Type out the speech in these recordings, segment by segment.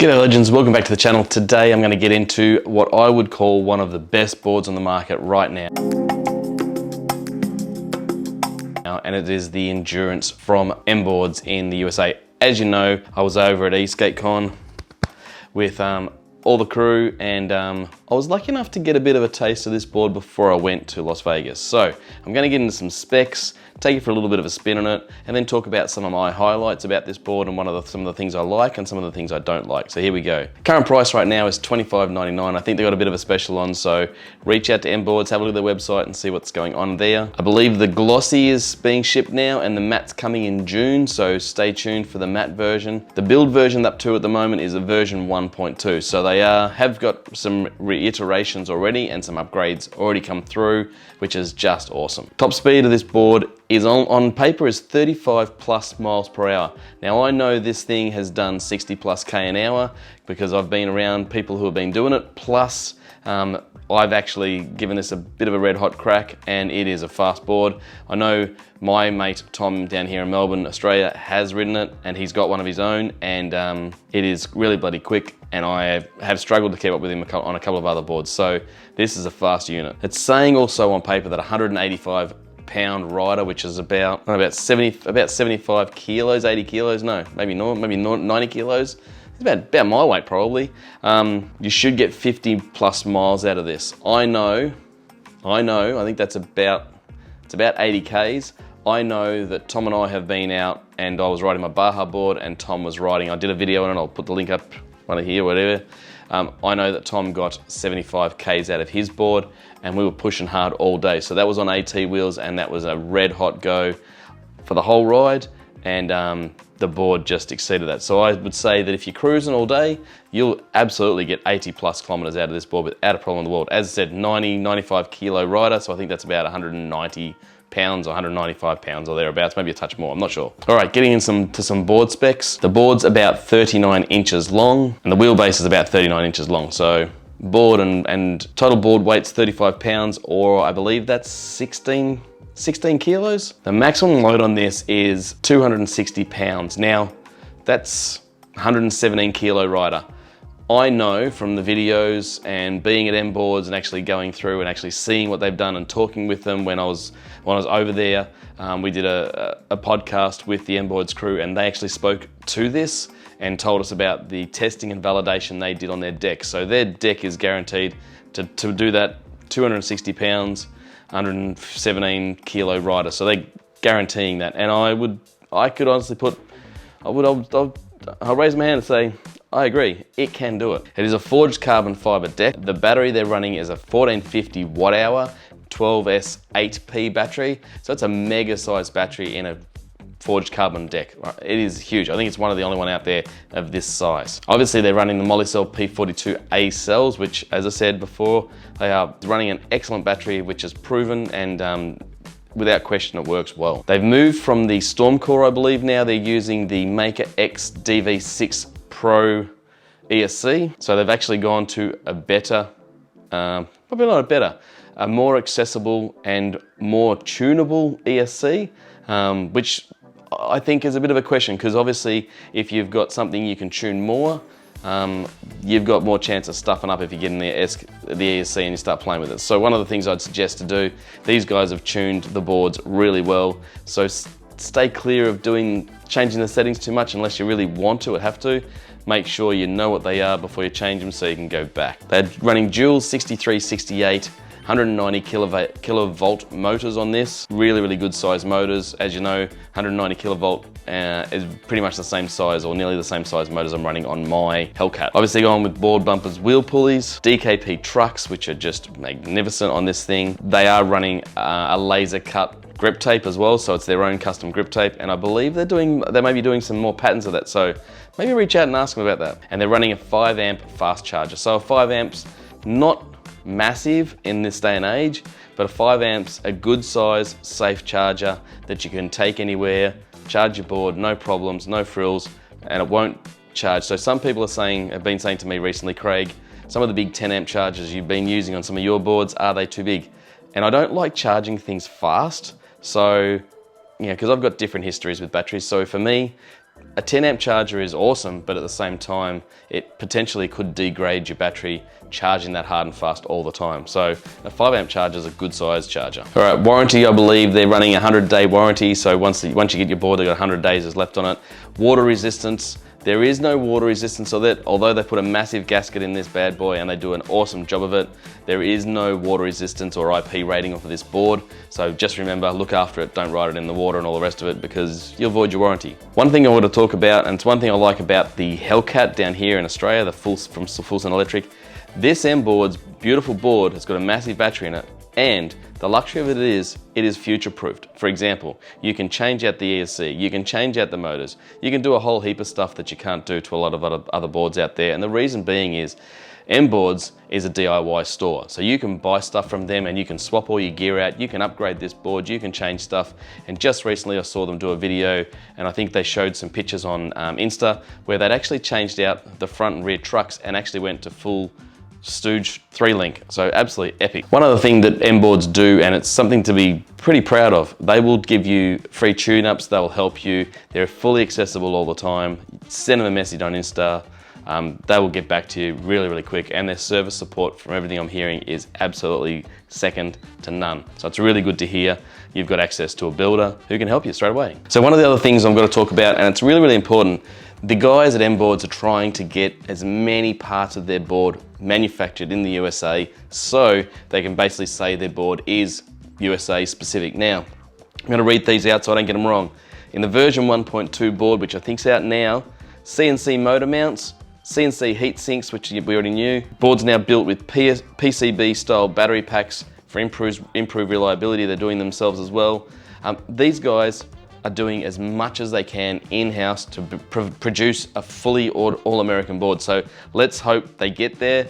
G'day legends, welcome back to the channel. Today I'm going to get into what I would call one of the best boards on the market right now. And it is the Endurance from M Boards in the USA. As you know, I was over at Eastgate Con with all the crew, and I was lucky enough to get a bit of a taste of this board before I went to Las Vegas. So I'm going to get into some specs, take you for a little bit of a spin on it, and then talk about some of my highlights about this board and some of the things I like and some of the things I don't like. So here we go. Current price right now is $25.99. I think they got a bit of a special on, so reach out to M Boards, have a look at their website and see what's going on there. I believe the glossy is being shipped now and the matte's coming in June, so stay tuned for the matte version. The build version up to at the moment is a version 1.2, so they have got some reiterations already and some upgrades already come through, which is just awesome. Top speed of this board is on paper is 35 plus miles per hour. Now I know this thing has done 60 plus K an hour because I've been around people who have been doing it, plus I've actually given this a bit of a red hot crack and it is a fast board. I know my mate Tom down here in Melbourne, Australia has ridden it and he's got one of his own, and it is really bloody quick, and I have struggled to keep up with him on a couple of other boards. So this is a fast unit. It's saying also on paper that 185 pound rider, which is about 75 kilos, 80 kilos, no, maybe 90 kilos. It's about my weight probably. You should get 50 plus miles out of this. I know, I think it's about 80 Ks. I know that Tom and I have been out and I was riding my Baja board and Tom was riding, I did a video on it, I'll put the link up right here, whatever. I know that Tom got 75 Ks out of his board and we were pushing hard all day. So that was on AT wheels and that was a red hot go for the whole ride, and the board just exceeded that. So I would say that if you're cruising all day, you'll absolutely get 80 plus kilometers out of this board without a problem in the world. As I said, 95 kilo rider, so I think that's about 190 pounds or 195 pounds or thereabouts, maybe a touch more, I'm not sure. All right, getting into some board specs. The board's about 39 inches long and the wheelbase is about 39 inches long. So board and total board weight's 35 pounds, or I believe that's 16 kilos. The maximum load on this is 260 pounds. Now, that's 117 kilo rider. I know from the videos and being at M Boards and actually going through and actually seeing what they've done and talking with them when I was over there, we did a podcast with the M Boards crew and they actually spoke to this and told us about the testing and validation they did on their deck. So their deck is guaranteed to do that 260 pounds, 117 kilo rider. So they're guaranteeing that. And I could honestly I'll raise my hand and say, I agree, it can do it. It is a forged carbon fiber deck. The battery they're running is a 1450 watt hour, 12S 8P battery. So it's a mega sized battery in a forged carbon deck. It is huge. I think it's one of the only one out there of this size. Obviously they're running the Molicel P42A cells, which as I said before, they are running an excellent battery, which is proven and without question it works well. They've moved from the Stormcore, I believe now they're using the Maker X DV6 Pro ESC. So they've actually gone to a better, probably not a better, a more accessible and more tunable ESC, which I think is a bit of a question, because obviously if you've got something you can tune more, you've got more chance of stuffing up if you get in the ESC and you start playing with it. So one of the things I'd suggest to do, these guys have tuned the boards really well, so stay clear of changing the settings too much unless you really want to or have to. Make sure you know what they are before you change them so you can go back. They're running dual 63, 68, 190 kilovolt motors on this. Really good size motors. As you know, 190 kilovolt is pretty much the same size or nearly the same size motors I'm running on my Hellcat. Obviously going with board bumpers, wheel pulleys, DKP trucks, which are just magnificent on this thing. They are running a laser cut grip tape as well, so it's their own custom grip tape, and I believe they may be doing some more patterns of that, so maybe reach out and ask them about that. And they're running a 5 amp fast charger. So a 5 amps, not massive in this day and age, but a 5 amps, a good size, safe charger that you can take anywhere, charge your board, no problems, no frills, and it won't charge. So some people have been saying to me recently, Craig, some of the big 10 amp chargers you've been using on some of your boards, are they too big? And I don't like charging things fast. So, because I've got different histories with batteries. So for me, A 10 amp charger is awesome, but at the same time, it potentially could degrade your battery charging that hard and fast all the time. So a 5 amp charger is a good size charger. All right, warranty, I believe they're running a 100-day warranty. So once you get your board, they've got 100 days left on it. Water resistance, there is no water resistance of it, although they put a massive gasket in this bad boy and they do an awesome job of it. There is no water resistance or IP rating off of this board. So just remember, look after it, don't ride it in the water and all the rest of it because you'll avoid your warranty. One thing I want to talk about, and it's one thing I like about the Hellcat down here in Australia, from Full Sun Electric, this M-Board's beautiful board has got a massive battery in it, and the luxury of it is future-proofed. For example, you can change out the ESC, you can change out the motors, you can do a whole heap of stuff that you can't do to a lot of other boards out there. And the reason being is, M-Boards is a DIY store. So you can buy stuff from them and you can swap all your gear out, you can upgrade this board, you can change stuff. And just recently I saw them do a video, and I think they showed some pictures on Insta, where they'd actually changed out the front and rear trucks and actually went to full Stooge 3-link, so absolutely epic. One other thing that M-Boards do, and it's something to be pretty proud of, they will give you free tune-ups, they'll help you, they're fully accessible all the time. Send them a message on Insta, they will get back to you really, really quick, and their service support, from everything I'm hearing, is absolutely second to none. So it's really good to hear you've got access to a builder who can help you straight away. So one of the other things I'm going to talk about, and it's really, really important, the guys at M-Boards are trying to get as many parts of their board manufactured in the USA so they can basically say their board is USA specific. Now, I'm going to read these out so I don't get them wrong. In the version 1.2 board, which I think's out now, CNC motor mounts, CNC heat sinks, which we already knew. Board's now built with PCB style battery packs for improved reliability. They're doing themselves as well. These guys are doing as much as they can in-house to produce a fully all-American board. So let's hope they get there.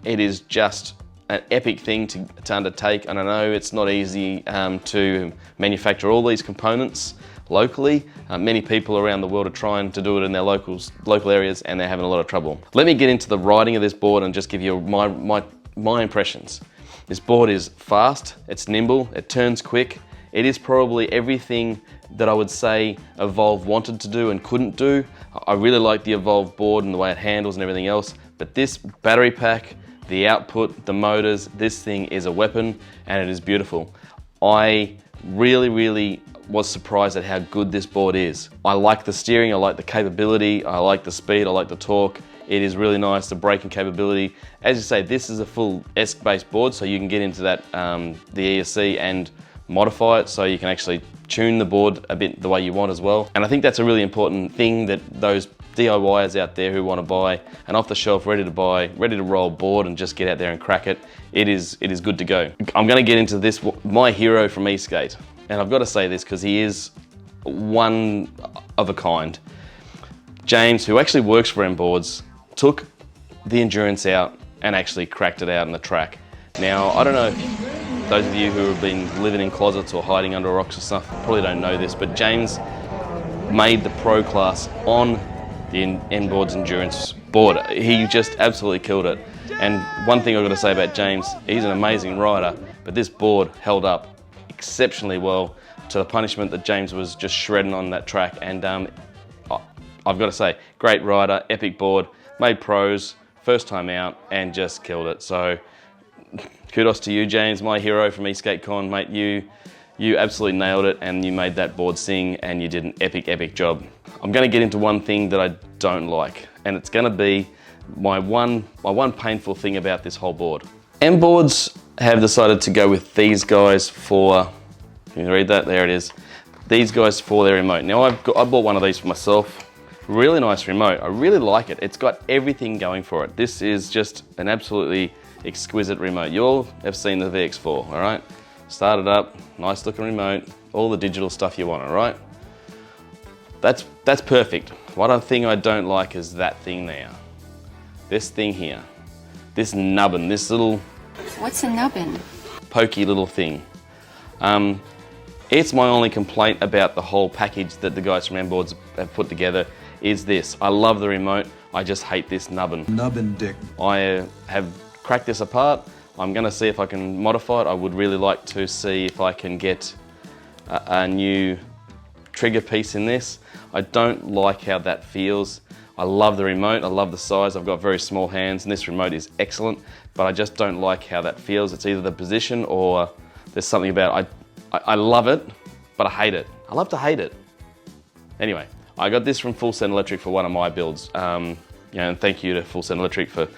It is just an epic thing to undertake, and I know it's not easy to manufacture all these components locally. Many people around the world are trying to do it in their local areas, and they're having a lot of trouble. Let me get into the riding of this board and just give you my impressions. This board is fast, it's nimble, it turns quick. It is probably everything that I would say Evolve wanted to do and couldn't do. I really like the Evolve board and the way it handles and everything else, but this battery pack, the output, the motors, this thing is a weapon and it is beautiful. I really was surprised at how good this board is. I like the steering, I like the capability, I like the speed, I like the torque. It is really nice, the braking capability. As you say, this is a full ESC-based board, so you can get into that, the ESC, and modify it so you can actually tune the board a bit the way you want as well. And I think that's a really important thing, that those DIYers out there who want to buy an off-the-shelf, ready to roll board and just get out there and crack it, it is good to go. I'm going to get into this, my hero from Eastgate. And I've got to say this because he is one of a kind. James, who actually works for M-Boards, took the Endurance out and actually cracked it out on the track. Now, I don't know if those of you who have been living in closets or hiding under rocks and stuff probably don't know this, but James made the Pro class on the M-Boards Endurance board. He just absolutely killed it. And one thing I've got to say about James, he's an amazing rider, but this board held up exceptionally well to the punishment that James was just shredding on that track. And I've got to say, great rider, epic board, made pros, first time out, and just killed it. So kudos to you, James, my hero from Eastgate Con, mate. You absolutely nailed it, and you made that board sing, and you did an epic job. I'm going to get into one thing that I don't like, and it's going to be my one painful thing about this whole board. M-Boards have decided to go with these guys for, can you read that? There it is. These guys for their remote. Now I bought one of these for myself. Really nice remote. I really like it. It's got everything going for it. This is just an absolutely exquisite remote. You all have seen the VX4, all right? Start it up, nice looking remote, all the digital stuff you want, all right? That's perfect. One thing I don't like is that thing there. This thing here. This nubbin, this little... What's a nubbin? Pokey little thing. It's my only complaint about the whole package that the guys from M-Boards have put together is this. I love the remote, I just hate this nubbin. Nubbin dick. I have cracked this apart. I'm gonna see if I can modify it. I would really like to see if I can get a new trigger piece in this. I don't like how that feels. I love the remote, I love the size. I've got very small hands and this remote is excellent, but I just don't like how that feels. It's either the position or there's something about it. I love it, but I hate it. I love to hate it. Anyway, I got this from Full Send Electric for one of my builds. And thank you to Full Send Electric for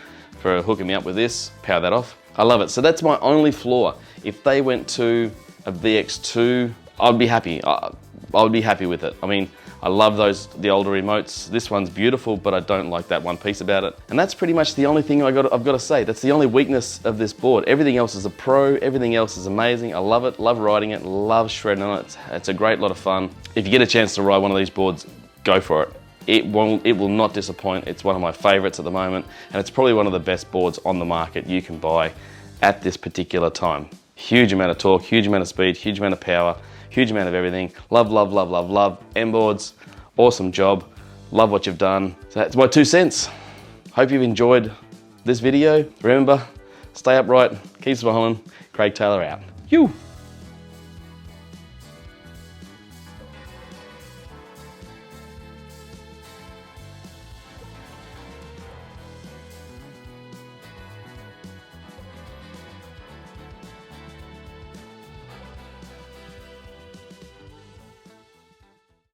hooking me up with this. Power that off. I love it. So that's my only flaw. If they went to a VX2, I'd be happy. I would be happy with it. I mean, I love the older remotes. This one's beautiful, but I don't like that one piece about it. And that's pretty much the only thing I've got to say. That's the only weakness of this board. Everything else is a pro, everything else is amazing. I love it, love riding it, love shredding on it. It's a great lot of fun. If you get a chance to ride one of these boards, go for it. It will not disappoint. It's one of my favorites at the moment, and it's probably one of the best boards on the market you can buy at this particular time. Huge amount of torque, huge amount of speed, huge amount of power, huge amount of everything. Love, love, love, love, love. M-Boards, awesome job. Love what you've done. So that's my 2 cents. Hope you've enjoyed this video. Remember, stay upright, keep smiling. Craig Taylor out. You.